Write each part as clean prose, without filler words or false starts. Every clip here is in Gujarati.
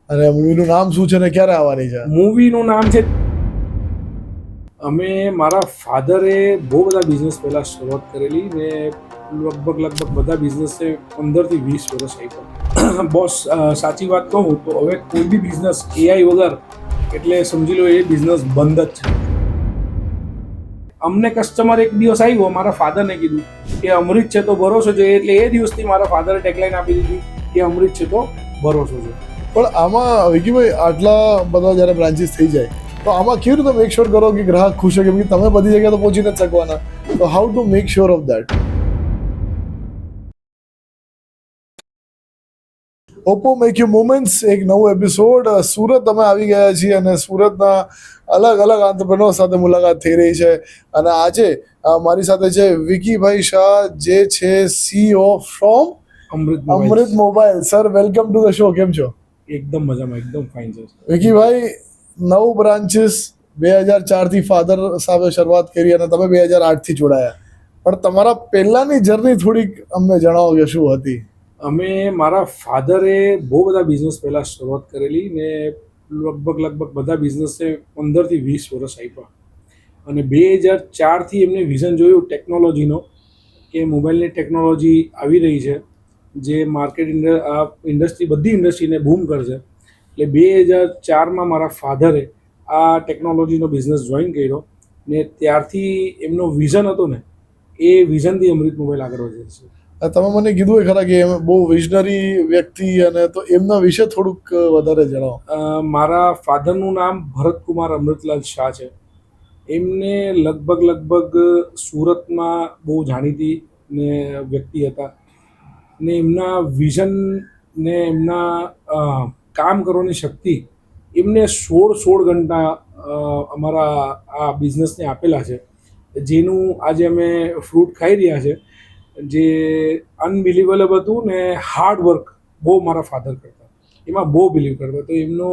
અને મૂવીનું નામ શું છે ને ક્યારે આવવાની છે? મૂવીનું નામ છે અમે મારા ફાધરે બહુ બધા બિઝનેસ પહેલાં શરૂઆત કરેલી ને લગભગ બધા બિઝનેસે 15 થી 20 વર્ષ આપ્યા. બોસ સાચી વાત કહું તો હવે કોઈ બી બિઝનેસ એઆઈ વગર એટલે સમજી લો એ બિઝનેસ બંધ જ છે. અમને કસ્ટમર એક દિવસ આવ્યો, મારા ફાધરને કીધું કે અમૃત છે તો ભરોસો છે, એટલે એ દિવસથી મારા ફાધરે ટેગલાઈન આપી દીધી કે અમૃત છે તો ભરોસો છે. પણ આમાં વિકીભાઈ આટલા બધા જ્યારે બ્રાન્ચીસ થઈ જાય તો આમાં કેવી રીતે મેક શ્યોર કરો કે ગ્રાહક ખુશ હોય? કેમ કે તમે બધી જગ્યાએ તો પહોંચી નથી શકવાના, તો how to make sure of that? Oppo make you moments એક નવો એપિસોડ. સુરત અમે આવી ગયા છીએ અને સુરતના અલગ અલગ આંતરપ્રેન્યોર સાથે મુલાકાત થઈ રહી છે. અને આજે મારી સાથે છે વિકીભાઈ શાહ, જે છે CEO from Amrit mobile. Sir, welcome to the show. કેમ છો? એકદમ મજામાં, એકદમ ફાઇન છે. વિકીભાઈ, 9 બ્રાન્ચીસ 2004 થી ફાધર સાથે શરૂઆત કરી અને તમે 2008 થી જોડાયા, પણ તમારા પહેલાની જર્ની થોડીક અમને જણાવો કે શું હતી? અમે મારા ફાધરે બહુ બધા બિઝનેસ પહેલાં શરૂઆત કરેલી ને લગભગ બધા બિઝનેસે 15 થી 20 વર્ષ આપ્યા. અને 2004થી એમને વિઝન જોયું ટેકનોલોજીનો કે મોબાઈલની ટેકનોલોજી આવી રહી છે જે માર્કેટ ઇન્ડસ્ટ્રી બધી ઇન્ડસ્ટ્રીને બૂમ કરશે. એટલે 2004માં મારા ફાધરે આ ટેકનોલોજીનો બિઝનેસ જોઈન કર્યો ને ત્યારથી એમનો વિઝન હતો ને એ વિઝનથી અમૃત મોબાઈલ આગળ વધે છે. તમે મને કીધું એ ખરા કે બહુ વિઝનરી વ્યક્તિ, અને તો એમના વિશે થોડુંક વધારે જણાવો. મારા ફાધરનું નામ ભરતકુમાર અમૃતલાલ શાહ છે. એમને લગભગ સુરતમાં બહુ જાણીતી ને વ્યક્તિ હતા ને એમના વિઝન ને એમના કામ કરવાની શક્તિ એમને 16 ઘંટા અમારા આ બિઝનેસને આપેલા છે, જેનું આજે અમે ફ્રૂટ ખાઈ રહ્યા છે. જે અનબિલિવેબલ હતું ને હાર્ડ વર્ક બહુ મારા ફાધર કરતા, એમાં બહુ બિલીવ કરતા. તો એમનો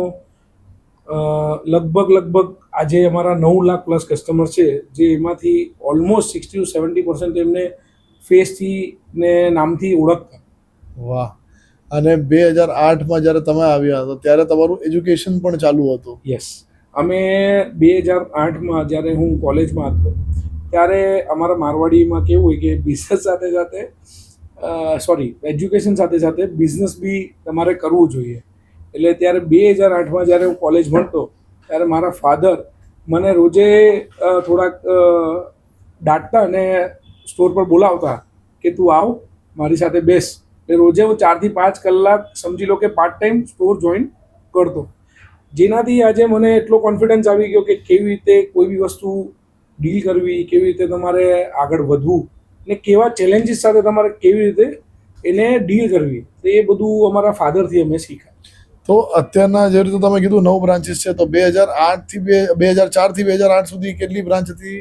લગભગ આજે અમારા 9 લાખ પ્લસ કસ્ટમર છે, જે એમાંથી ઓલમોસ્ટ 60-70% એમને ફેસથી ને નામથી ઓળખતા. વાહ! અને 2008માં જ્યારે તમે આવ્યા તો ત્યારે તમારું એજ્યુકેશન પણ ચાલુ હતું? યસ. અમે 2008માં જ્યારે હું કોલેજમાં હતો ત્યારે અમારા મારવાડીમાં કેવું હોય કે બિઝનેસ સાથે એજ્યુકેશન સાથે સાથે બિઝનેસ બી તમારે કરવું જોઈએ. એટલે ત્યારે 2008માં જ્યારે હું કોલેજ ભણતો ત્યારે મારા ફાધર મને રોજે થોડાક દાટતા અને સ્ટોર પર બોલાવતા કે તું આવ મારી સાથે બેસ. એટલે રોજે હું 4 થી 5 કલાક સમજી લો કે પાર્ટ ટાઈમ સ્ટોર જોઈન કરતો, જેનાથી આજે મને એટલો કોન્ફિડન્સ આવી ગયો કે કેવી રીતે કોઈ બી વસ્તુ ડીલ કરવી, કેવી રીતે તમારે આગળ વધવું ને કેવા ચેલેન્જીસ સાથે તમારે કેવી રીતે એને ડીલ કરવી, તો એ બધું અમારા ફાધરથી અમે શીખ્યા. તો અત્યારના જે રીતે તમે કીધું 9 બ્રાન્ચીસ છે, તો 2004 થી 2008 સુધી કેટલી બ્રાન્ચ હતી?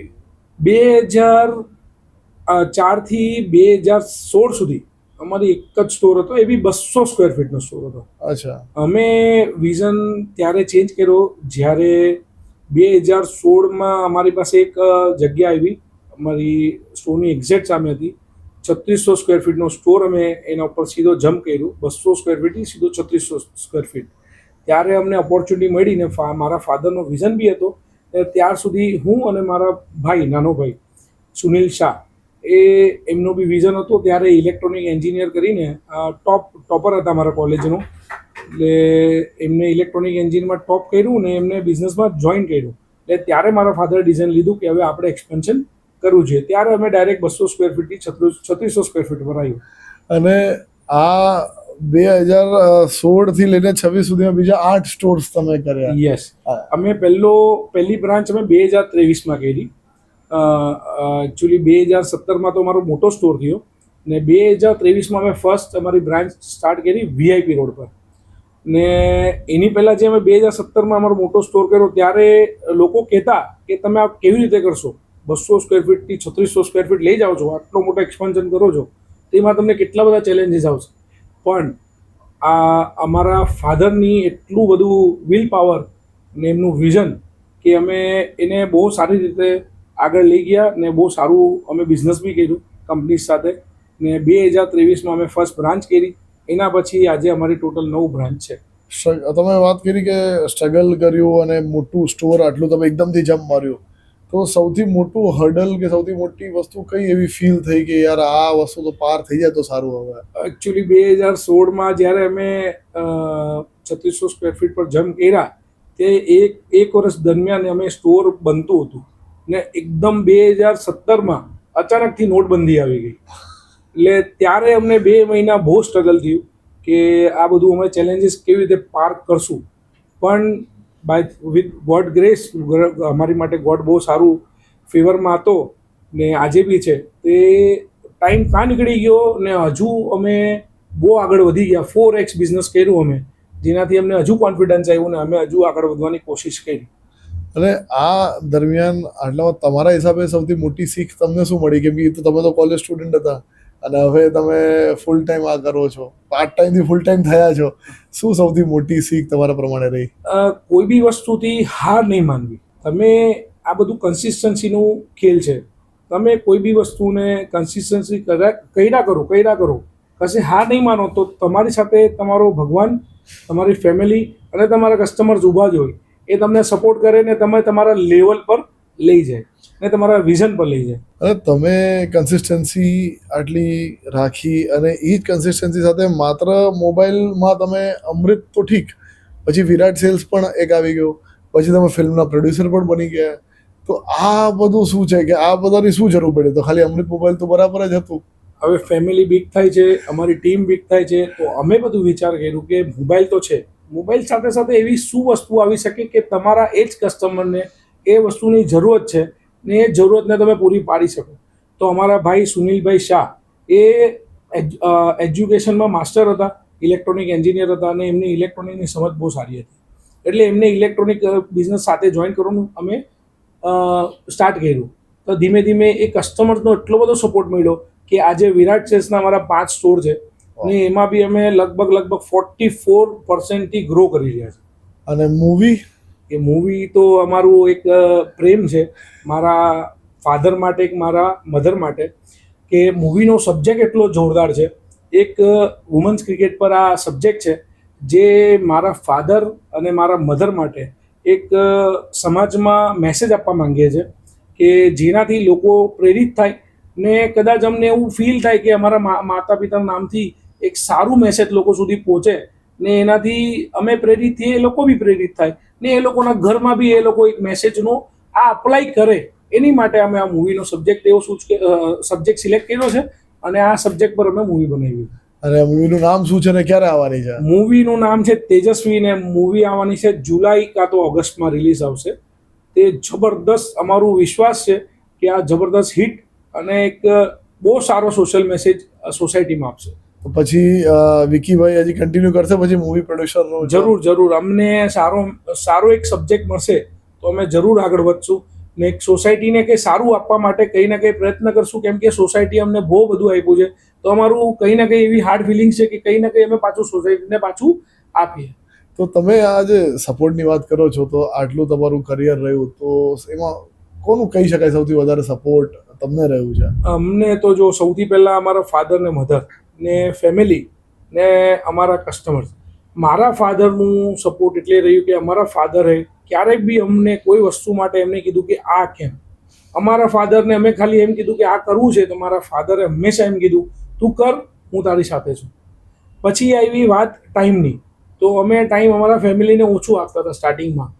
2004થી 2016 સુધી અમારી એક જ સ્ટોર હતો, એ બી 200 સ્ક્વેર ફીટનો સ્ટોર હતો. અચ્છા. અમે વિઝન ત્યારે ચેન્જ કર્યો જ્યારે 2016માં અમારી પાસે એક જગ્યા આવી, અમારી સ્ટોરની એક્ઝેક્ટ સામે હતી. 3600 સ્ક્વેર ફીટનો સ્ટોર અમે એના ઉપર સીધો જમ્પ કર્યું, 200 સ્ક્વેર ફીટથી સીધો 3600 સ્ક્વેર ફીટ. ત્યારે અમને ઓપોર્ચ્યુનિટી મળી ને મારા ફાધરનો વિઝન બી હતો. ત્યાર સુધી હું અને મારા ભાઈ, નાનો ભાઈ સુનિલ શાહ, એમનો બી વિઝન હતો. ત્યારે ઇલેક્ટ્રોનિક એન્જિનિયર કરીને ટોપર હતા મારા કોલેજનો. એટલે એમને ઇલેક્ટ્રોનિક એન્જિનમાં ટોપ કર્યું ને એમને બિઝનેસમાં જોઈન કર્યું. એટલે ત્યારે મારા ફાધરે ડિસિઝન લીધું કે હવે આપણે એક્સપેન્શન કરવું જોઈએ. ત્યારે અમે ડાયરેક્ટ 200 સ્ક્વેર ફીટથી 3600 સ્ક્વેર ફીટ પર આવ્યું. અને આ 2016 થી લઈને 26 સુધીમાં બીજા 8 સ્ટોર્સ તમે કર્યા? યસ. અમે પહેલી બ્રાન્ચ અમે 2023માં કરી. એકચ્યુઅલી 2017માં તો અમારો મોટો સ્ટોર થયો ને 2023માં અમે ફર્સ્ટ અમારી બ્રાન્ચ સ્ટાર્ટ કરી વીઆઈપી રોડ પર. ને એની પહેલાં જે અમે 2017માં અમારો મોટો સ્ટોર કર્યો ત્યારે લોકો કહેતા કે તમે આ કેવી રીતે કરશો, 200 સ્ક્વેર ફીટથી 3600 સ્ક્વેર ફીટ લઈ જાઓ છો, આટલો મોટો એક્સપાન્શન કરો છો, તેમાં તમને કેટલા બધા ચેલેન્જીસ આવશે. પણ આ અમારા ફાધરની એટલું બધું વિલ પાવર ને એમનું વિઝન કે અમે એને બહુ સારી રીતે આગળ લઈ ગયા ને બહુ સારું અમે બિઝનેસ બી કર્યું કંપની સાથે. ને 2023માં અમે ફર્સ્ટ બ્રાન્ચ કરી. એના પછી આજે અમારી ટોટલ 9 બ્રાન્ચ છે. તમે વાત કરી કે સ્ટ્રગલ કર્યું અને મોટું સ્ટોર આટલું તમે એકદમથી જમ્પ માર્યું, તો સૌથી મોટું હર્ડલ કે સૌથી મોટી વસ્તુ કઈ એવી ફીલ થઈ કે યાર આ વસ્તુ તો પાર થઈ જાય તો સારું હવે? એકચ્યુઅલી 2016માં જ્યારે અમે 3600 સ્ક્વેર ફીટ પર જમ્પ કર્યા, તે એક વર્ષ દરમિયાન અમે સ્ટોર બનતું હતું ને એકદમ 2017માં અચાનકથી નોટબંધી આવી ગઈ. એટલે ત્યારે અમને 2 મહિના બહુ સ્ટ્રગલ થયું કે આ બધું અમે ચેલેન્જીસ કેવી રીતે પાર કરશું. પણ વિથ ગોડ ગ્રેસ, અમારી માટે ગોડ બહુ સારું ફેવરમાં હતો ને આજે બી છે. તે ટાઈમ કાં નીકળી ગયો ને હજુ અમે બહુ આગળ વધી ગયા. 4x બિઝનેસ કર્યું અમે, જેનાથી અમને હજુ કોન્ફિડન્સ આવ્યું ને અમે હજુ આગળ વધવાની કોશિશ કરી. અને આ દરમિયાન આટલામાં તમારા હિસાબે સૌથી મોટી શીખ તમને શું મળી? કેમ કે તમે તો કોલેજ સ્ટુડન્ટ હતા અને હવે તમે ફૂલ ટાઈમ આ કરો છો, પાર્ટ ટાઈમથી ફૂલ ટાઈમ થયા છો. શું સૌથી મોટી શીખ તમારા પ્રમાણે રહી? કોઈ બી વસ્તુથી હાર નહીં માનવી. તમે આ બધું કન્સિસ્ટન્સીનું ખેલ છે. તમે કોઈ બી વસ્તુને કન્સિસ્ટન્સી કર્યા કરો, કશે હાર નહીં માનો તો તમારી સાથે તમારો ભગવાન, તમારી ફેમિલી અને તમારા કસ્ટમર્સ ઊભા જ હોય. એ તમને સપોર્ટ કરે ને તમે તમારા લેવલ પર લઈ જાય ને તમારા વિઝન પર લઈ જાય. અને તમે કન્સિસ્ટન્સી આટલી રાખી અને એ જ કન્સિસ્ટન્સી સાથે માત્ર મોબાઈલમાં તમે અમૃત તો ઠીક, પછી વિરાટ સેલ્સ પણ એક આવી ગયો, પછી તમે ફિલ્મના પ્રોડ્યુસર પણ બની ગયા. તો આ બધું શું છે કે આ બધાની શું જરૂર પડી? તો ખાલી અમૃત મોબાઈલ તો બરાબર જ હતું. હવે ફેમિલી બિગ થાય છે, અમારી ટીમ બિગ થાય છે, તો અમે બધું વિચાર કર્યું કે મોબાઈલ તો છે, મોબાઈલ સાથે સાથે એવી શું વસ્તુ આવી શકે કે તમારા એ જ કસ્ટમરને એ વસ્તુની જરૂરત છે ને એ જરૂરતને તમે પૂરી પાડી શકો. તો અમારા ભાઈ સુનિલભાઈ શાહ એ એજ્યુકેશનમાં માસ્ટર હતા, ઇલેક્ટ્રોનિક એન્જિનિયર હતા અને એમની ઇલેક્ટ્રોનિકની સમજ બહુ સારી હતી. એટલે એમને ઇલેક્ટ્રોનિક બિઝનેસ સાથે જોઈન કરવાનું અમે સ્ટાર્ટ કર્યું. તો ધીમે ધીમે એ કસ્ટમર્સનો એટલો બધો સપોર્ટ મળ્યો કે આજે વિરાટ સેલ્સના અમારા 5 સ્ટોર છે ને એમાં બી અમે લગભગ 44% ગ્રો કરી રહ્યા છે. અને મૂવી? એ મૂવી તો અમારું એક પ્રેમ છે, મારા ફાધર માટે, એક મારા મધર માટે, કે મૂવીનો સબ્જેક્ટ એટલો જોરદાર છે. એક વુમન્સ ક્રિકેટ પર આ સબ્જેક્ટ છે જે મારા ફાધર અને મારા મધર માટે એક સમાજમાં મેસેજ આપવા માંગીએ છીએ કે જેનાથી લોકો પ્રેરિત થાય ને કદાચ અમને એવું ફીલ થાય કે અમારા માતા પિતાના નામથી એક સારું મેસેજ લોકો સુધી પહોંચે ને એનાથી અમે પ્રેરિત થઈએ, એ લોકો બી પ્રેરિત થાય ને એ લોકોના ઘરમાં બી એ લોકો એક મેસેજનો આ અપ્લાય કરે. એની માટે અમે આ મૂવીનો સબ્જેક્ટ સિલેક્ટ કર્યો છે અને આ સબ્જેક્ટ પર અમે મૂવી બનાવી. અને મૂવીનું નામ શું છે ને ક્યારે આવવાની છે? મૂવીનું નામ છે તેજસ્વી ને મૂવી આવવાની છે જુલાઈ કાં તો ઓગસ્ટમાં રિલીઝ આવશે. તે જબરદસ્ત, અમારું વિશ્વાસ છે કે આ જબરદસ્ત હિટ અને એક બહુ સારો સોશિયલ મેસેજ સોસાયટીમાં આપશે. તો પછી વિકીભાઈ હજી કન્ટિન્યુ કરશે પછી મૂવી પ્રોડ્યુસરનો? જરૂર. અમને સારો એક સબ્જેક્ટ મળશે તો અમે જરૂર આગળ વધશું ને એક સોસાયટીને કંઈ સારું આપવા માટે કંઈ ના કંઈ પ્રયત્ન કરશું. કેમ કે સોસાયટી અમને બહુ બધું આપ્યું છે, તો અમારું કંઈ ના કંઈ એવી હાર્ડ ફિલિંગ છે કે કંઈ ના કંઈ અમે પાછું સોસાયટીને પાછું આપીએ. તો તમે આ જે સપોર્ટની વાત કરો છો, તો આટલું તમારું કરિયર રહ્યું, તો એમાં કોનું કહી શકાય સૌથી વધારે સપોર્ટ તમને રહ્યું છે? અમને તો જો સૌથી પહેલાં અમારા ફાધર ને મધર ને ફેમિલી ને અમારા કસ્ટમર્સ. મારા ફાધરનું સપોર્ટ એટલે રહ્યું કે અમારા ફાધરે ક્યારેક બી અમને કોઈ વસ્તુ માટે એમને કીધું કે આ કેમ. અમારા ફાધરને અમે ખાલી એમ કીધું કે આ કરવું છે, તો મારા ફાધરે હંમેશા એમ કીધું તું કર, હું તારી સાથે છું. પછી આવી વાત ટાઈમની, તો અમે ટાઈમ અમારા ફેમિલીને ઓછું આપતા હતા સ્ટાર્ટિંગમાં.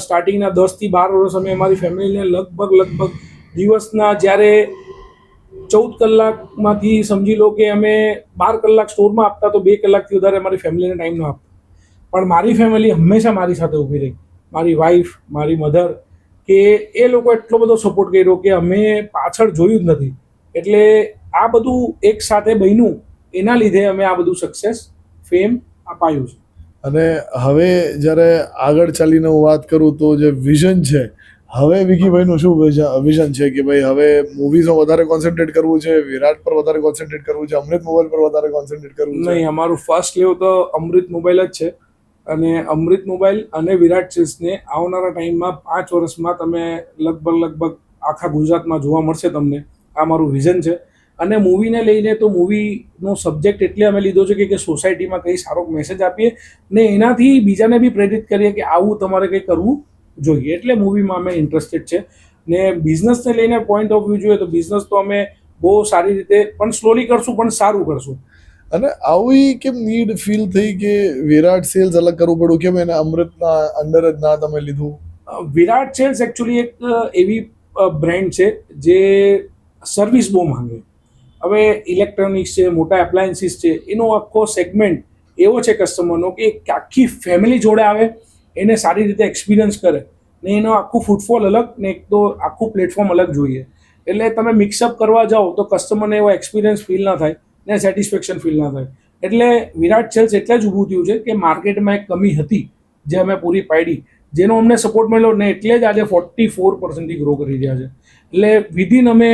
સ્ટાર્ટિંગના 10 થી 12 વર્ષ અમે અમારી ફેમિલીને લગભગ દિવસના જ્યારે 14 કલાકમાંથી સમજી લો કે અમે 12 કલાક સ્ટોરમાં આપતા, તો 2 કલાકથી વધારે અમારી ફેમિલીને ટાઈમ ન આપતા. પણ મારી ફેમિલી હંમેશા મારી સાથે ઊભી રહી, મારી વાઈફ, મારી મધર, કે એ લોકો એટલો બધો સપોર્ટ કર્યો કે અમે પાછળ જોયું જ નથી. એટલે આ બધું એક સાથે બન્યું, એના લીધે અમે આ બધું સક્સેસ, ફેમ અપાયું છે. અને હવે જ્યારે આગળ ચાલીને હું વાત કરું તો જે વિઝન છે, હવે વિકીભાઈનું શું વિઝન છે કે ભાઈ હવે મૂવીઝમાં વધારે કોન્સન્ટ્રેટ કરવું છે, વિરાટ પર વધારે કોન્સન્ટ્રેટ કરવું છે, અમૃત મોબાઈલ પર વધારે કોન્સન્ટ્રેટ કરવું છે? નહીં, અમારું ફર્સ્ટ લેવ તો અમૃત મોબાઈલ જ છે અને અમૃત મોબાઈલ અને વિરાટ સેલ્સને આવનારા ટાઈમમાં 5 વર્ષમાં તમે લગભગ આખા ગુજરાતમાં જોવા મળશે તમને. આ મારું વિઝન છે અને મૂવીને લઈને તો મૂવીનો સબ્જેક્ટ એટલે અમે લીધો છે કે સોસાયટીમાં કંઈ સારો મેસેજ આપીએ ને એનાથી બીજાને બી પ્રેરિત કરીએ કે આવું તમારે કંઈ કરવું જોઈએ. એટલે મૂવીમાં અમે ઇન્ટરેસ્ટેડ છે. ને બિઝનેસને લઈને પોઈન્ટ ઓફ વ્યૂ જોઈએ તો બિઝનેસ તો અમે બહુ સારી રીતે પણ સ્લોલી કરશું પણ સારું કરશું. અને આવી કેમ નીડ ફીલ થઈ કે વિરાટ સેલ્સ અલગ કરવું પડ્યું, કેમ એને અમૃતના અંડર જ ના તમે લીધું? વિરાટ સેલ્સ એકચ્યુઅલી એક એવી બ્રેન્ડ છે જે સર્વિસ બહુ માંગે. હવે ઇલેક્ટ્રોનિક્સ છે, મોટા એપ્લાયન્સીસ છે, એનો આખો સેગમેન્ટ એવો છે કસ્ટમરનો કે આખી ફેમિલી જોડે આવે, એને સારી રીતે એક્સપિરિયન્સ કરે ને એનો આખું ફૂટફોલ અલગ ને એક તો આખું પ્લેટફોર્મ અલગ જોઈએ. એટલે તમે મિક્સઅપ કરવા જાઓ તો કસ્ટમરને એવો એક્સપિરિયન્સ ફીલ ના થાય ને સેટિસ્ફેક્શન ફીલ ના થાય. એટલે વિરાટ સેલ્સ એટલે જ ઊભું થયું છે કે માર્કેટમાં એક કમી હતી જે અમે પૂરી પાડી, જેનો અમને સપોર્ટ મળ્યો ને એટલે જ આજે 44% ગ્રો કરી રહ્યા છે. એટલે વિધિન અમે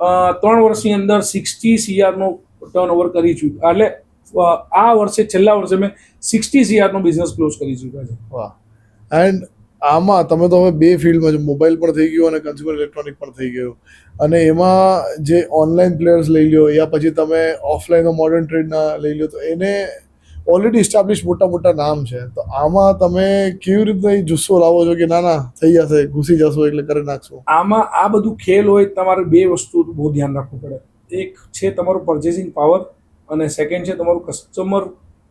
3 વર્ષની અંદર 60 CR નો ટર્નઓવર કરી ચૂક્યા. એટલે આ વર્ષે છેલ્લા વર્ષે મેં 60 CR નો બિઝનેસ ક્લોઝ કરી ચૂક્યા છે. વાહ. એન્ડ આમાં તમે તો હવે બે ફિલ્ડમાં છો, મોબાઈલ પણ થઈ ગયું અને કન્ઝ્યુમર ઇલેક્ટ્રોનિક પણ થઈ ગયું, અને એમાં જે ઓનલાઈન પ્લેયર્સ લઈ લ્યો યા પછી તમે ઓફલાઈન મોડર્ન ટ્રેડના લઈ લ્યો તો એને ઓલરેડી એસ્ટાબ્લિશ મોટા મોટા નામ છે. તો આમાં તમે કેવી રીતે જુસ્સો લાવો છો કે ના ના થઈ જશે, ઘૂસી જશો એટલે કરી નાખશો? આમાં આ બધું ખેલ હોય તમારે બે વસ્તુ બહુ ધ્યાન રાખવું પડે. એક છે તમારું પરચેસિંગ પાવર અને સેકન્ડ છે તમારું કસ્ટમર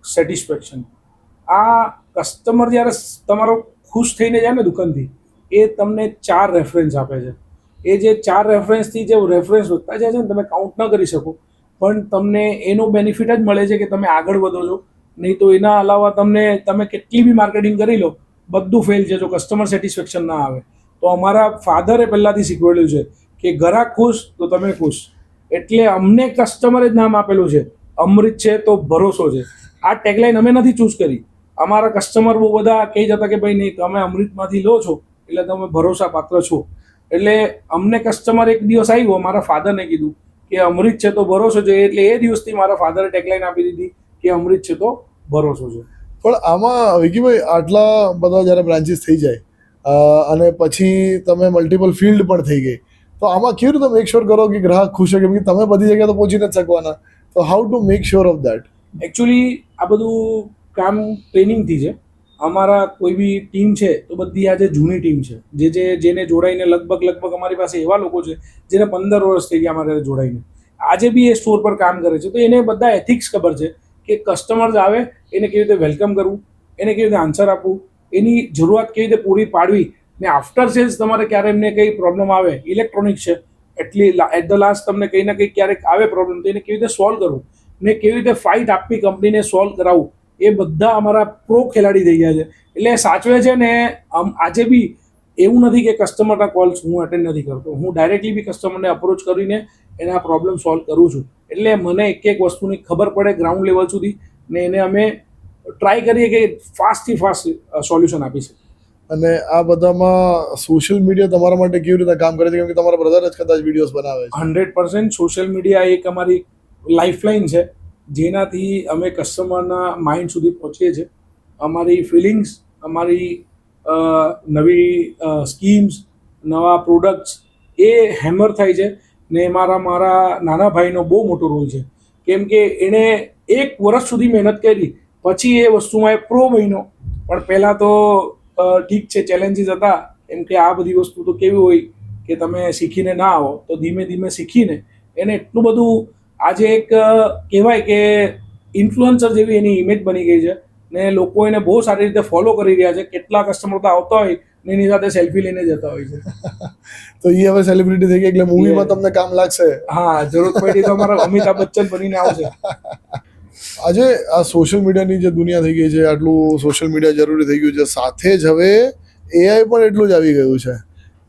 સેટિસ્ફેક્શન. આ કસ્ટમર જ્યારે તમારો ખુશ થઈને જાય ને દુકાનથી, એ તમને 4 રેફરન્સ આપે છે. એ જે 4 રેફરન્સથી જે રેફરન્સ વધતા જાય છે ને તમે કાઉન્ટ ન કરી શકો, પણ તમને એનો બેનિફિટ જ મળે છે કે તમે આગળ વધો છો. નહીં તો એના અલાવા તમે કેટલી બી માર્કેટિંગ કરી લો બધું ફેલ છે જો કસ્ટમર સેટિસ્ફેક્શન ના આવે. તો અમારા ફાધરે પહેલાંથી શીખવાડ્યું છે કે ગ્રાહક ખુશ તો તમે ખુશ. એટલે અમને કસ્ટમરે જ નામ આપેલું છે, અમૃત છે તો ભરોસો છે. આ ટેગલાઇન અમે નથી ચૂઝ કરી. અમારા કસ્ટમર બહુ બધા કહી જતા કે ભાઈ નહીં તમે અમૃતમાંથી લો છો એટલે તમે ભરોસા પાત્ર છો. એટલે અમને કસ્ટમર એક દિવસ આવ્યો, મારા ફાધરને કીધું કે અમૃત છે તો ભરોસો છે. એટલે એ દિવસથી મારા ફાધરે ટેગલાઇન આપી દીધી કે અમૃત છે તો ભરોસો છે. પણ આમાં વિકીભાઈ આટલા બધા જ્યારે બ્રાન્ચીસ થઈ જાય અને પછી તમે મલ્ટિપલ ફિલ્ડ પણ થઈ ગઈ, તો આમાં કેવી રીતે મેક શ્યોર કરો કે ગ્રાહક ખુશ છે? કેમ કે તમે બધી જગ્યાએ તો પહોંચી નથી શકવાના. તો how to make sure of that? Actually આ બધું કામ ટ્રેનિંગથી છે. અમારા કોઈ બી ટીમ છે તો બધી આજે જૂની ટીમ છે, જેને જોડાઈને લગભગ અમારી પાસે એવા લોકો છે જેને 15 વર્ષ થઈ ગયા અમારે જોડાઈને, આજે બી એ સ્ટોર પર કામ કરે છે. તો એને બધા એથિક્સ ખબર છે કે કસ્ટમર્સ આવે એને કેવી રીતે વેલકમ કરવું, એને કેવી રીતે આન્સર આપવું, એની જરૂરિયાત કેવી રીતે પૂરી પાડવી, ને આફ્ટર સેલ્સ તમારે ક્યારે એમને કંઈ પ્રોબ્લેમ આવે, ઇલેક્ટ્રોનિક છે એટલી એટ ધ લાસ્ટ તમને કંઈ ના કંઈ ક્યારેક આવે પ્રોબ્લેમ તો એને કેવી રીતે સોલ્વ કરવું ને કેવી રીતે ફાઇટ આપવી કંપનીને સોલ્વ કરાવવું, એ બધા અમારા પ્રો ખેલાડી થઈ ગયા છે. એટલે સાચવે છે ને આજે બી એવું નથી કે કસ્ટમરના કોલ્સ હું અટેન્ડ નથી કરતો. હું ડાયરેક્ટલી બી કસ્ટમરને અપ્રોચ કરીને એના પ્રોબ્લેમ સોલ્વ કરું છું. એટલે મને એક વસ્તુની ખબર પડે ગ્રાઉન્ડ લેવલ સુધી, ને એને અમે ટ્રાય કરીએ કે ફાસ્ટથી ફાસ્ટ સોલ્યુશન આપી શકીએ. અને આ બધામાં સોશિયલ મીડિયા તમારા માટે કેવી રીતે કામ કરે છે? કેમ કે તમારા બ્રધર જ કદાચ વિડીયોઝ બનાવે છે. 100% સોશિયલ મીડિયા એક અમારી લાઇફલાઇન છે, જેનાથી અમે કસ્ટમરના માઇન્ડ સુધી પહોંચીએ છીએ. અમારી ફિલિંગ્સ, અમારી નવી સ્કીમ્સ, નવા પ્રોડક્ટ્સ એ હેમર થાય છે. ને મારા નાના ભાઈનો બહુ મોટો રોલ છે, કેમ કે એણે 1 વર્ષ સુધી મહેનત કરી પછી એ વસ્તુમાં એ પ્રો બન્યો. પણ પહેલાં તો ઠીક છે ચેલેન્જીસ હતા, કેમ કે આ બધી વસ્તુ તો કેવી હોય કે તમે શીખીને ના આવો તો ધીમે ધીમે શીખીને એને એટલું બધું આજે એક કહેવાય કે ઇન્ફ્લુઅન્સર જેવી એની ઇમેજ બની ગઈ છે ને લોકો એને બહુ સારી રીતે ફોલો કરી રહ્યા છે. કેટલા કસ્ટમર તો આવતા હોય ને એની સાથે સેલ્ફી લઈને જતા હોય છે. તો એ હવે સેલિબ્રિટી થઈ ગઈ એટલે મૂવીમાં તમને કામ લાગશે. હા, જરૂર પડી તો અમારા અમિતાભ બચ્ચન બનીને આવશે. આજે આ સોશિયલ મીડિયાની જે દુનિયા થઈ ગઈ છે, આટલું સોશિયલ મીડિયા જરૂરી થઈ ગયું છે, સાથે જ હવે એઆઈ પણ એટલું જ આવી ગયું છે.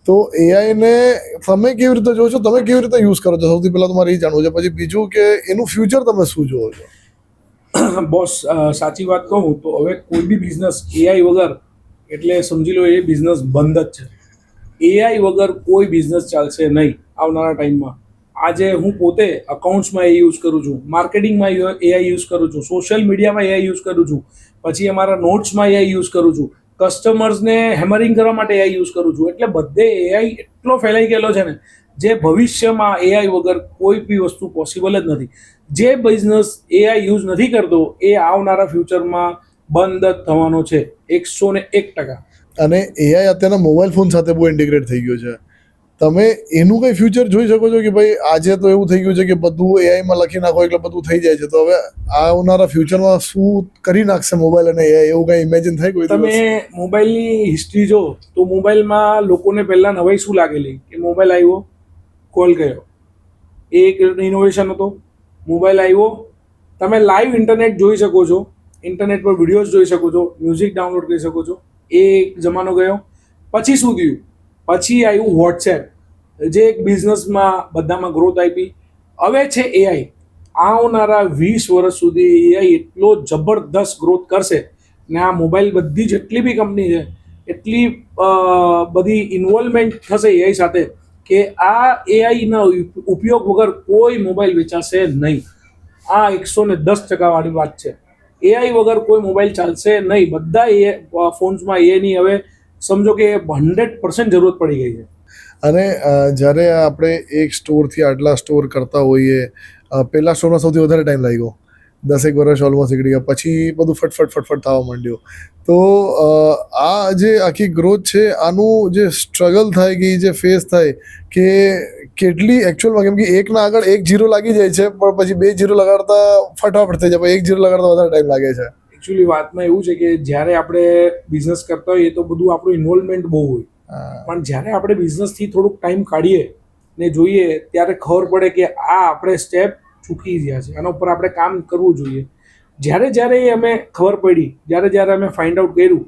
તો એઆઈને તમે કેવી રીતે જોવો છો, તમે કેવી રીતે યુઝ કરો છો? સૌથી પહેલાં તમારે એ જાણવું છે, પછી બીજું કે એનું ફ્યુચર તમે શું જોવો છો? બોસ, સાચી વાત કહું તો હવે કોઈ બી બિઝનેસ એઆઈ વગર એટલે સમજી લો એ બિઝનેસ બંધ જ છે. એઆઈ વગર કોઈ બિઝનેસ ચાલશે નહીં આવનારા ટાઈમમાં. આજે હું પોતે અકાઉન્ટ્સમાં એ યુઝ કરું છું, માર્કેટિંગમાં એઆઈ યુઝ કરું છું, સોશિયલ મીડિયામાં એઆઈ યુઝ કરું છું, પછી અમારા નોટ્સમાં એઆઈ યુઝ કરું છું, કસ્ટમર્સને હેમરિંગ કરવા માટે એઆઈ યુઝ કરું છું. એટલે બધે એઆઈ એટલો ફેલાઈ ગયેલો છે ને જે ભવિષ્યમાં એઆઈ વગર કોઈ બી વસ્તુ પોસિબલ જ નથી. જે બિઝનેસ એઆઈ યુઝ નથી કરતો એ આવનારા ફ્યુચરમાં બંધ જ થવાનો છે 101%. અને એઆઈ અત્યારના મોબાઈલ ફોન સાથે બહુ ઇન્ટિગ્રેટ થઈ ગયો છે. તમે એનું કઈ ફ્યુચર જોઈ શકો છો કે ભાઈ આજે તો એવું થઈ ગયું છે કે બધું એઆઈમાં લખી નાખો એટલે બધું થઈ જાય છે, તો હવે આવનારા ફ્યુચરમાં શું કરી નાખશે મોબાઈલ અને એઆઈ, એવું કઈ ઇમેજિન થઈ કોઈ તમે મોબાઈલની હિસ્ટ્રી જો તો મોબાઈલમાં લોકોને પહેલા નવાઈ શું લાગેલી કે મોબાઈલ આવ્યો, કોલ ગયો, એ એક ઇનોવેશન હતો. મોબાઈલ આવ્યો, તમે લાઈવ ઇન્ટરનેટ જોઈ શકો છો, ઇન્ટરનેટ પર વિડીયોઝ જોઈ શકો છો, મ્યુઝિક ડાઉનલોડ કરી શકો છો, એ એક જમાનો ગયો. પછી શું થયું? પછી આવ્યું વોટ્સએપ, જે એક બિઝનેસમાં બધામાં ગ્રોથ આપી. હવે છે એઆઈ. આવનારા 20 વર્ષ સુધી એઆઈ એટલો જબરદસ્ત ગ્રોથ કરશે ને આ મોબાઈલ બધી જેટલી બી કંપની છે એટલી બધી ઇન્વોલ્વમેન્ટ થશે એઆઈ સાથે કે આ એઆઈના ઉપયોગ વગર કોઈ મોબાઈલ વેચાશે નહીં. આ 110% વાળી વાત છે. એઆઈ વગર કોઈ મોબાઈલ ચાલશે નહીં. બધા એ ફોન્સમાં એઆઈની હવે સમજો કે 100% જરૂરત પડી ગઈ છે. અને જ્યારે આપણે એક સ્ટોરથી આટલા સ્ટોર કરતા હોઈએ, પહેલા સ્ટોરમાં સૌથી વધારે ટાઈમ લાગ્યો, 10 વર્ષ ઓલમોસ્ટ નીકળી ગયા, પછી બધું ફટફટ થવા માંડ્યું. તો આ જે આખી ગ્રોથ છે આનું જે સ્ટ્રગલ થાય કે જે ફેસ થાય કે કેટલી એકચ્યુઅલમાં, કેમ કે એકના આગળ 1 0 લાગી જાય છે પણ પછી 2 0 લગાડતા ફટાફટ થઈ જાય, પણ 1 0 લગાડતા વધારે ટાઈમ લાગે છે. એકચ્યુઅલી વાતમાં એવું છે કે જ્યારે આપણે બિઝનેસ કરતા હોઈએ તો બધું આપણું ઇન્વોલ્વમેન્ટ બહુ હોય, પણ જ્યારે આપણે બિઝનેસથી થોડુંક ટાઈમ કાઢીએ ને જોઈએ ત્યારે ખબર પડે કે આ આપણે સ્ટેપ ચૂકી ગયા છે, આના ઉપર આપણે કામ કરવું જોઈએ. જ્યારે અમે ખબર પડી, જ્યારે અમે ફાઇન્ડ આઉટ કર્યું,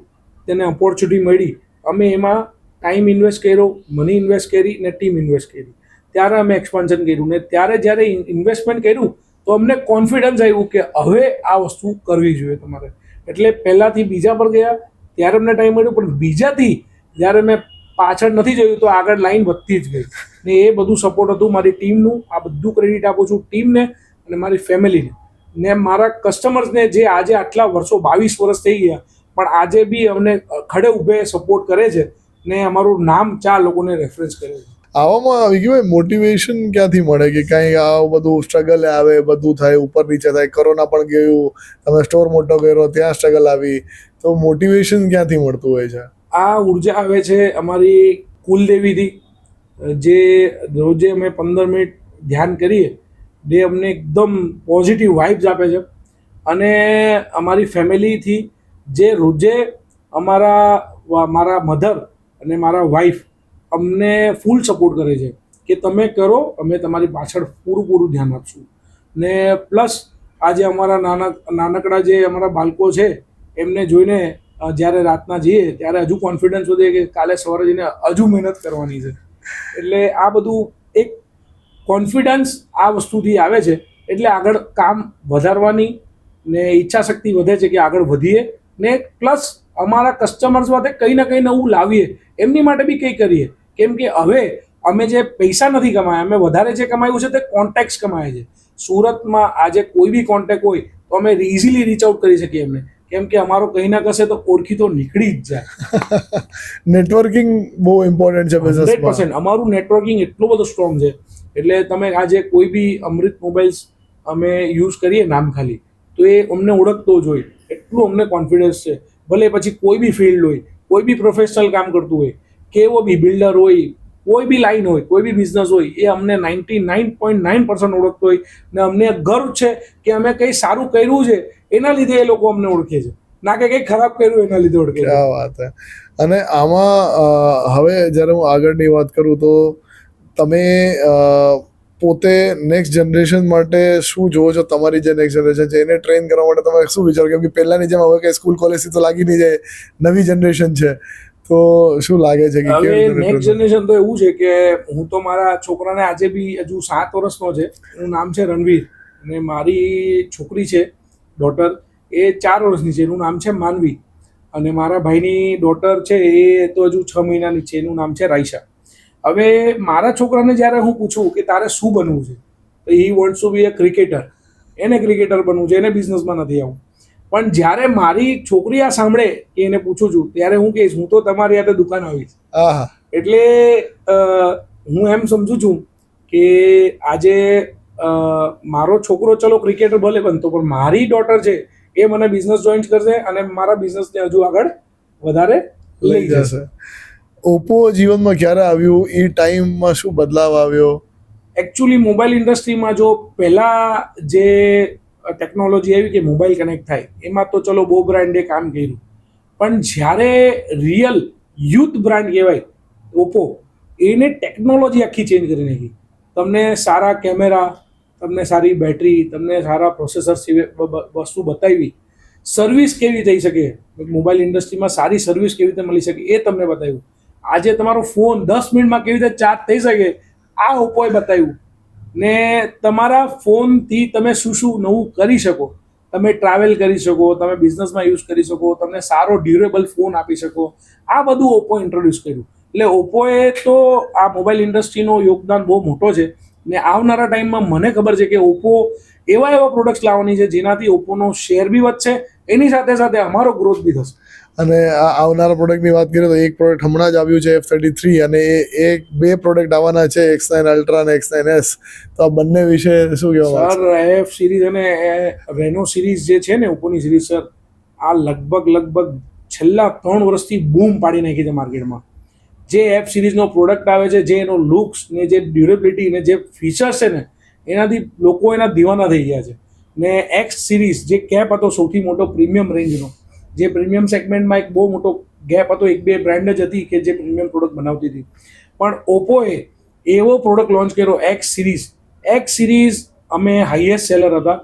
તેને ઓપોર્ચ્યુનિટી મળી, અમે એમાં ટાઈમ ઇન્વેસ્ટ કર્યો, મની ઇન્વેસ્ટ કરી ને ટીમ ઇન્વેસ્ટ કરી, ત્યારે અમે એક્સપાન્શન કર્યું. ને જ્યારે ઇન્વેસ્ટમેન્ટ કર્યું તો અમને કોન્ફિડન્સ આવ્યું કે હવે આ વસ્તુ કરવી જોઈએ તમારે. એટલે પહેલાંથી બીજા પર ગયા ત્યારે અમને ટાઈમ મળ્યો, પણ બીજાથી જ્યારે મેં પાછળ નથી જોયું તો આગળ લાઈન વધતી જ ગઈ. ને એ બધું સપોર્ટ હતું મારી ટીમનું. આ બધું ક્રેડિટ આપું છું ટીમને અને મારી ફેમિલીને ને મારા કસ્ટમર્સને, જે આજે આટલા વર્ષો 22 વર્ષ થઈ ગયા પણ આજે બી અમને ખડે ઊભે સપોર્ટ કરે છે ને અમારું નામ 4 લોકોને રેફરન્સ કરે છે. આવામાં વિકીભાઈ મોટિવેશન ક્યાંથી મળે કે કાંઈ આવું બધું સ્ટ્રગલ આવે, બધું થાય, ઉપર નીચે થાય, કોરોના પણ ગયું, તમે સ્ટોર મોટો કર્યો ત્યાં સ્ટ્રગલ આવી, તો મોટિવેશન ક્યાંથી મળતું હોય છે? આ ઉર્જા આવે છે અમારી કુલદેવીથી, જે રોજે અમે 15 મિનિટ ધ્યાન કરીએ, જે અમને એકદમ પોઝિટિવ વાઇબ્સ આપે છે. અને અમારી ફેમિલીથી, જે રોજે મારા મધર અને મારા વાઈફ અમને ફૂલ સપોર્ટ કરે છે કે તમે કરો, અમે તમારી પાછળ પૂરું ધ્યાન આપશું. ને પ્લસ આજે અમારા નાનકડા જે અમારા બાળકો છે એમને જોઈને જ્યારે રાતના જઈએ ત્યારે હજુ કોન્ફિડન્સ વધે કે કાલે સવારે જઈને હજુ મહેનત કરવાની છે. એટલે આ બધું એક કોન્ફિડન્સ આ વસ્તુથી આવે છે. એટલે આગળ કામ વધારવાની ને ઈચ્છા શક્તિ વધે છે કે આગળ વધીએ, ને પ્લસ અમારા કસ્ટમર્સ માટે કંઈ ને કંઈ નવું લાવીએ, એમની માટે બી કંઈ કરીએ. કેમ કે હવે અમે જે પૈસા નથી કમાયા, અમે વધારે જે કમાયું છે તે કોન્ટેક્ટ્સ કમાયા છે. સુરતમાં આજે કોઈ બી કોન્ટેક્ટ હોય તો અમે ઇઝીલી રીચ આઉટ કરી શકીએ એમને, કેમ કે અમારો કંઈ ના કશે તો ઓળખીતો નીકળી જ જાય. નેટવર્કિંગ બહુ ઇમ્પોર્ટન્ટ છે બિઝનેસમાં. 100% અમારું નેટવર્કિંગ એટલું બધું સ્ટ્રોંગ છે. એટલે તમે આજે કોઈ બી અમૃત મોબાઈલ્સ અમે યુઝ કરીએ નામ ખાલી, તો એ અમને ઓળખતો જ હોય, એટલું અમને કોન્ફિડન્સ છે. ભલે પછી કોઈ બી ફિલ્ડ હોય, કોઈ બી પ્રોફેશનલ કામ કરતું હોય, કેવો બી બિલ્ડર હોય, કોઈ બી લાઈન હોય, કોઈ બી બિઝનેસ હોય, એ અમને 99.9% ઓળખતો હોય. ને અમને ગર્વ છે કે અમે કંઈ સારું કર્યું છે એના લીધે એ લોકો અમને ઓળખે છે, ના કે કંઈ ખરાબ કર્યું એના લીધે ઓળખે છે. ક્યાં વાત છે. અને આમાં હવે જ્યારે હું આગળની વાત કરું તો તમે પોતે નેક્સ્ટ જનરેશન માટે શું જોવો છો? તમારી જે નેક્સ્ટ જનરેશન છે એને ટ્રેન કરવા માટે તમે શું વિચારો? કેમ કે પહેલાંની જેમ હવે કંઈ સ્કૂલ કોલેજથી તો લાગી નહીં જાય, નવી જનરેશન છે, તો શું લાગે છે કે હવે નેક્સ્ટ જનરેશન તો એવું છે કે હું તો મારા છોકરાને આજે બી હજુ 7 વર્ષનો છે, એનું નામ છે રણવીર, અને મારી છોકરી છે ડોટર, એ 4 વર્ષની છે, એનું નામ છે માનવી, અને મારા ભાઈની ડોટર છે એ તો હજુ 6 મહિનાની છે, એનું નામ છે રાઈશા. હવે મારા છોકરાને જ્યારે હું પૂછું કે તારે શું બનવું છે, તો he wants to be a cricketer, એને ક્રિકેટર બનવું છે, એને બિઝનેસમાં નથી આવવું. પણ જ્યારે મારી છોકરી આ સાંભળે કે એને પૂછું છું ત્યારે હું કહીશ હું તો તમારી હાથે દુકાન આવીશ. એટલે હું એમ સમજુ છું કે આજે મારો છોકરો ચલો ક્રિકેટર ભલે બનતો, પણ મારી ડોટર છે એ મને બિઝનેસ જોઈન કરશે અને મારા બિઝનેસને હજુ આગળ વધારે લઈ જશે. ઓપ્પો જીવનમાં ક્યારે આવ્યું? એ ટાઈમમાં શું બદલાવ આવ્યો? એકચ્યુઅલી મોબાઈલ ઇન્ડસ્ટ્રીમાં જો પહેલાં જે ટેકનોલોજી આવી કે મોબાઈલ કનેક્ટ થાય, એમાં તો ચલો બહુ બ્રાન્ડે કામ કર્યું, પણ જ્યારે રિયલ યુથ બ્રાન્ડ કહેવાય ઓપ્પો, એને ટેકનોલોજી આખી ચેન્જ કરી નાખી. તમને સારા કેમેરા, તમને સારી બેટરી, તમને સારા પ્રોસેસર વસ્તુ બતાવી, સર્વિસ કેવી થઈ શકે, મોબાઈલ ઇન્ડસ્ટ્રીમાં સારી સર્વિસ કેવી રીતે મળી શકે એ તમને બતાવ્યું. આજે તમારો ફોન 10 મિનિટમાં કેવી રીતે ચાર્જ થઈ શકે આ ઓપ્પોએ બતાવ્યું. ને તમારા ફોનથી તમે શું શું નવું કરી શકો, તમે ટ્રાવેલ કરી શકો, તમે બિઝનેસમાં યુઝ કરી શકો, તમને સારો ડ્યુરેબલ ફોન આપી શકો, આ બધું ઓપ્પો ઇન્ટ્રોડ્યુસ કર્યું. એટલે ઓપ્પોએ તો આ મોબાઈલ ઇન્ડસ્ટ્રીનો યોગદાન બહુ મોટો છે. ને આવનારા ટાઈમમાં મને ખબર છે કે ઓપ્પો એવા પ્રોડક્ટ્સ લાવવાની છે જેનાથી ઓપ્પોનો શેર બી વધશે, એની સાથે સાથે અમારો ગ્રોથ બી થશે. અને આ આવનારા પ્રોડક્ટની વાત કરીએ તો એક પ્રોડક્ટ હમણાં જ આવ્યું છે F33, અને બે પ્રોડક્ટ આવવાના છે X9 Ultra અને X9s. તો આ બંને વિશે શું કહેવા સર? F સિરીઝ અને રેનો સિરીઝ જે છે ને ઓપ્પોની સિરીઝ, સર આ લગભગ છેલ્લા 3 વર્ષથી બૂમ પાડી નાખી છે માર્કેટમાં. જે F સિરીઝનો પ્રોડક્ટ આવે છે, જે એનો લુક્સ ને જે ડ્યુરેબિલિટી ને જે ફીચર્સ છે ને, એનાથી લોકો એના દીવાના થઈ ગયા છે. ને X સિરીઝ જે કેપ હતો સૌથી મોટો પ્રીમિયમ રેન્જનો, જે પ્રીમિયમ સેગમેન્ટમાં એક બહુ મોટો ગેપ હતો, 1-2 બ્રાન્ડ જ હતી કે જે પ્રીમિયમ પ્રોડક્ટ બનાવતી હતી, પણ ઓપ્પોએ એવો પ્રોડક્ટ લોન્ચ કર્યો X સિરીઝ. X સિરીઝ અમે હાઈએસ્ટ સેલર હતા,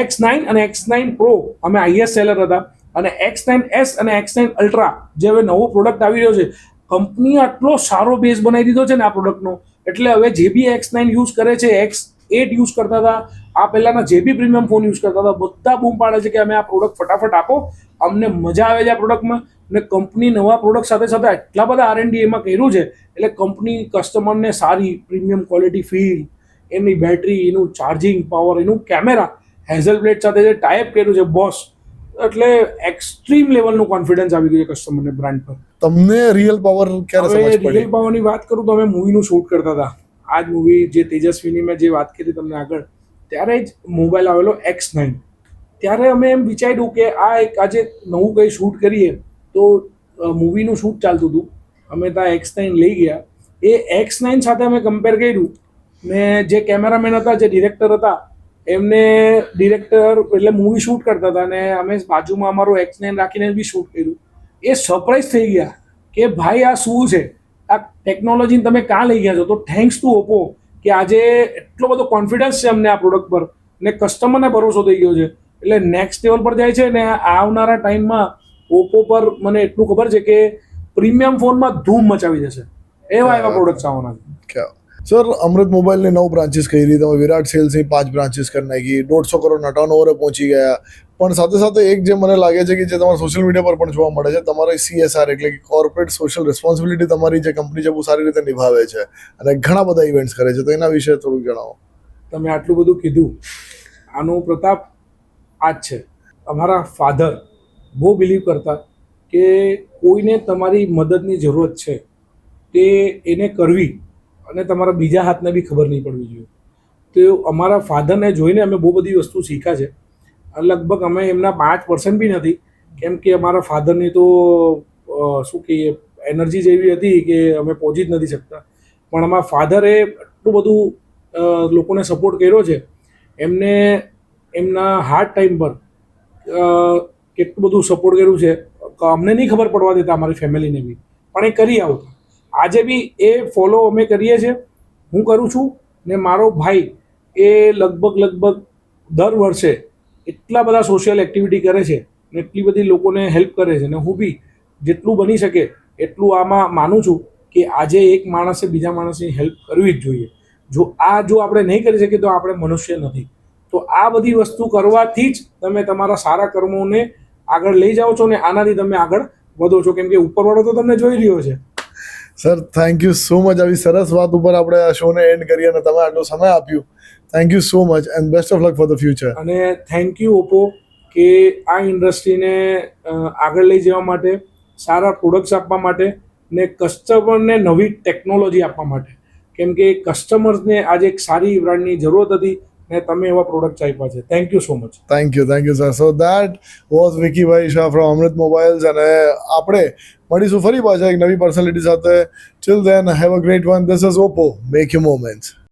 X9 અને X9 Pro અમે હાઈએસ્ટ સેલર હતા, અને X9s અને X9 Ultra જે હવે નવો પ્રોડક્ટ આવી રહ્યો છે, કંપનીએ આટલો સારો બેઝ બનાવી દીધો છે ને આ પ્રોડક્ટનો, એટલે હવે જે બી X9 યુઝ કરે છે, X8 યુઝ કરતા હતા, આ પહેલાના જે બી પ્રીમિયમ ફોન યુઝ કરતા હતા, બધા બૂમ પાડે છે કે અમે આ પ્રોડક્ટ ફટાફટ આપો, અમને મજા આવે છે આ પ્રોડક્ટમાં. ને કંપની નવા પ્રોડક્ટ સાથે સાથે એટલા બધા R&D એમાં કર્યું છે, એટલે કંપની કસ્ટમરને સારી પ્રીમિયમ ક્વોલિટી ફીલ, એમની બેટરી, એનું ચાર્જિંગ પાવર, એનું કેમેરા, હેઝલબ્લેડ સાથે જે ટાઈપ કર્યું છે બોસ, એટલે એક્સ્ટ્રીમ લેવલનું કોન્ફિડન્સ આવી ગયું છે કસ્ટમરને બ્રાન્ડ પર. તમને રિયલ પાવર ક્યારે સમજ પડી? રિયલ પાવરની વાત કરું તો અમે મૂવીનું શૂટ કરતા હતા. આ જ મૂવી જે તેજસ્વીની મેં જે વાત કરી તમને આગળ, ત્યારે જ મોબાઈલ આવેલો X9. ત્યારે અમે એમ વિચાર્યું કે આ એક આજે નવું કંઈ શૂટ કરીએ, તો મૂવીનું શૂટ ચાલતું હતું, અમે ત્યાં X9 લઈ ગયા. એ X9 સાથે અમે કમ્પેર કર્યું, ને જે કેમેરામેન હતા, જે ડિરેક્ટર હતા, એમને ડિરેક્ટર એટલે મૂવી શૂટ કરતા હતા, અને અમે બાજુમાં અમારું X9 રાખીને બી શૂટ કર્યું. એ સરપ્રાઈઝ થઈ ગયા કે ભાઈ આ શું છે, આ ટેકનોલોજીને તમે ક્યાં લઈ ગયા છો. તો થેન્ક્સ ટુ ઓપ્પો કે આજે એટલો બધો કોન્ફિડન્સ છે અમને આ પ્રોડક્ટ પર, ને કસ્ટમરને ભરોસો થઈ ગયો છે, એટલે નેક્સ્ટ લેવલ પર જાય છે. ને આવનારા ટાઈમમાં ઓપ્પો પર મને એટલું ખબર છે કે પ્રીમિયમ ફોનમાં ધૂમ મચાવી જશે, એવા પ્રોડક્ટ્સ આવવાના છે. સર, અમૃત મોબાઈલની 9 બ્રાન્ચીસ કરી, તમે વિરાટ સેલ્સની 5 બ્રાન્ચીસ કરી નાખી, 150 કરોડના ટર્નઓવરે પહોંચી ગયા, પણ સાથે સાથે એક જે મને લાગે છે કે જે તમારા સોશિયલ મીડિયા પર પણ જોવા મળે છે, તમારી CSR એટલે કે કોર્પોરેટ સોશિયલ રિસ્પોન્સિબિલિટી તમારી જે કંપની છે બહુ સારી રીતે નિભાવે છે, અને ઘણા બધા ઇવેન્ટ્સ કરે છે. તો એના વિશે થોડુંક જણાવો. તમે આટલું બધું કીધું, આનો પ્રતાપ આ જ છે. અમારા ફાધર બહુ બિલીવ કરતા કે કોઈને તમારી મદદની જરૂરત છે તે એને કરવી, અને તમારા બીજા હાથને બી ખબર નહીં પડવી જોઈએ. તો અમારા ફાધરને જોઈને અમે બહુ બધી વસ્તુ શીખ્યા છે. લગભગ અમે એમના 5% બી નથી, કેમ કે અમારા ફાધરની તો શું કહીએ એનર્જી જેવી હતી કે અમે પહોંચી જ નથી શકતા. પણ અમારા ફાધરે એટલું બધું લોકોને સપોર્ટ કર્યો છે, એમને એમના હાર્ડ ટાઈમ પર કેટલું બધું સપોર્ટ કર્યું છે, અમને નહીં ખબર પડવા દેતા અમારી ફેમિલીને બી, પણ એ કરી આવતા. આજે બી એ ફોલો અમે કરીએ છીએ, હું કરું છું, ને મારો ભાઈ એ લગભગ દર વર્ષે એટલા બધા સોશિયલ એક્ટિવિટી કરે છે, ને એટલી બધી લોકોને હેલ્પ કરે છે, ને હું બી જેટલું બની શકે એટલું આમાં માનું છું કે આજે એક માણસે બીજા માણસની હેલ્પ કરવી જ જોઈએ. જો આપણે નહીં કરી શકીએ તો આપણે મનુષ્ય નથી. તો આ બધી વસ્તુ કરવાથી જ તમે તમારા સારા કર્મોને આગળ લઈ જાઓ છો, ને આનાથી તમે આગળ વધો છો, કેમ કે ઉપરવાળો તો તમને જોઈ રહ્યો છે. Sir, thank you so much. આવી સરસ વાત ઉપર આપણે આ શોને એન્ડ કરીએ, અને તમે આટલો સમય આપ્યું. Thank you so much and best of luck for the future. અને થેન્ક યુ ઓપ્પો કે આ ઇન્ડસ્ટ્રીને આગળ લઈ જવા માટે, સારા પ્રોડક્ટ્સ આપવા માટે, ને કસ્ટમરને નવી ટેકનોલોજી આપવા માટે. કેમ કે કસ્ટમર્સને આજે એક સારી બ્રાન્ડની જરૂરત હતી ને તમે એવા પ્રોડક્ટ આપ્યા છે. Thank you so much. Thank you sir. So that was વિકીભાઈ શાહ ફ્રોમ અમૃત મોબાઈલ્સ, અને આપણે મળીશું ફરી પાછા એક નવી પર્સનાલિટી સાથે. Till then have a great one. This is Oppo, make you moments.